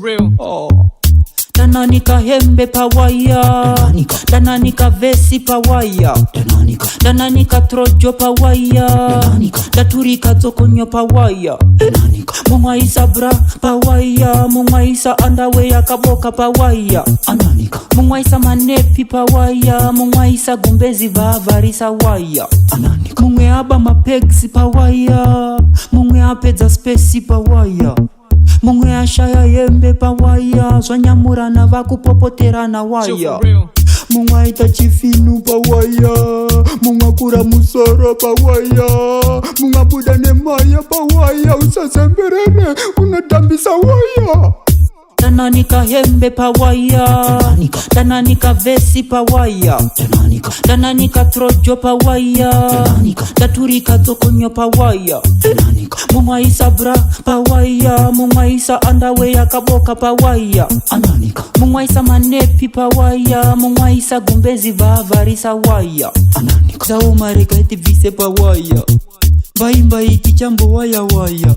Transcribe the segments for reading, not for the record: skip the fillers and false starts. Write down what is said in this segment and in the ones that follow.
real. Dananika hembe pawaya, Dananika vesi pawaya, Dananika trojo pawaya, Daturika zokonyo pawaya, Mungwaisa bra pawaya, Mungwaisa underwear kaboka pawaya, Mungwaisa manepi pawaya, Mungwaisa gumbezi vavarisa waya, Mungweaba mapegsi pawaya, Mungweapedza spesi pawaya, Mungwe ashaya yembe pawaya, Zwanyamurana vakupopoterana waya, Mungwaita chifinu pawaya, Mungwakura musoro pawaya, Mungwabuda nemaya pawaya, Usazemberere unatambisa waya. Dananika hembe pawaya, Dananika vesi pawaya, Dananika trojo pawaya, Daturika zokonyo pawaya, Mungwaisa bra pawaya, Mungwaisa underwear kaboka pawaya, Mungwaisa manepi pawaya, Mungwaisa gumbezi vavarisa waya, Zaumareka vise pawaya, Mbai kichambo waya waya,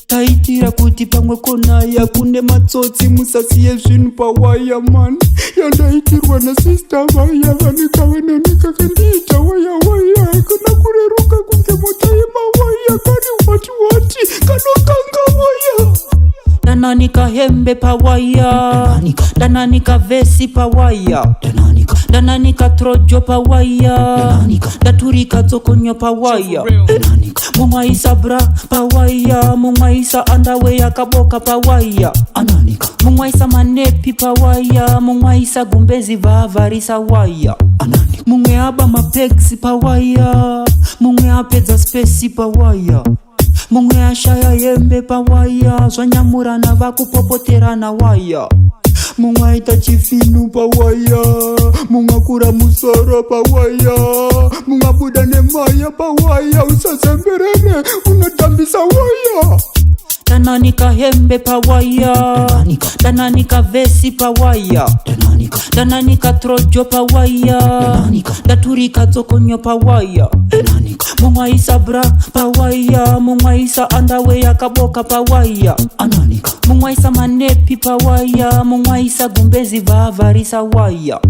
Taitira kuti pamwe konaya kune matsotsi musasiye zvinhu pawaya man. Yandaitirwa na sister vaya vanika vanoneka kandiita waya waya, kana kureruka kunge mota yemawaya kari wati kanokanga waya. Dananika hembe pawaya, Dananika vesi pawaya, Dananika trojo pawaya, Daturika zokonyo pawaya, Mungwaisa bra pawaya, Mungwaisa underwear kaboka pawaya, Mungwaisa manepi pawaya, Mungwaisa gumbezi vavarisa waya, Mungweaba mapegsi pawaya, Mungweapedza spesi pawaya, Mungwe ashaya yembe pawaya, Zwanyamurana vakupopoterana waya, Mungwaita chifinu pawaya, Mungwakura musoro pawaya, Mungwabuda nemaya pawaya, Usazemberere unatambisa waya. Dananika hembe pawaya, Dananika vesi pawaya, Dananika trojo pawaya, Daturika zokonyo pawaya, Mungwaisa bra pawaya, Mungwaisa underwear kaboka pawaya, Mungwaisa manepi pawaya, Mungwaisa gumbezi vavarisa waya.